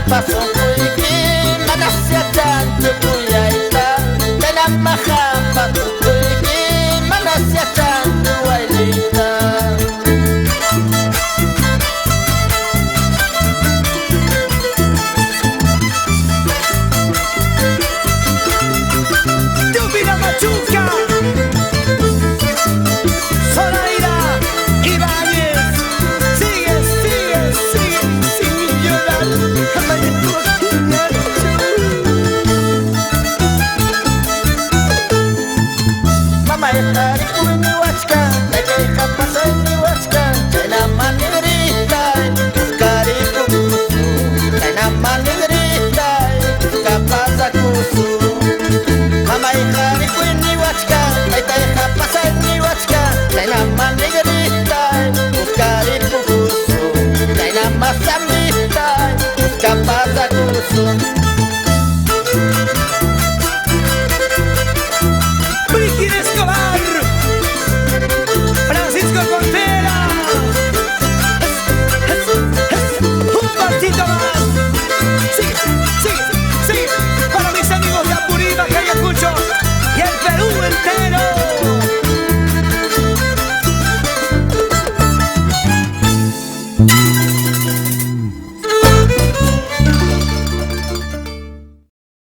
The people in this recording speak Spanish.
paso kuiki manasya chantu kuyaita tena mahamba kuiki manasya chantu wailita Lluvia Machuca, Zoraida Ibáñez, sigue, sigue, sigue, sin llorar. Mama estari kuni wachka, lege kapasa ni wachka, tena mangrita, kari kukusu, tena mangrita, kapasa kusu. Mama estari kuni wachka, lege kapasa ni wachka, tena mangrita, kari kukusu, tena masamita, kapasa kusu.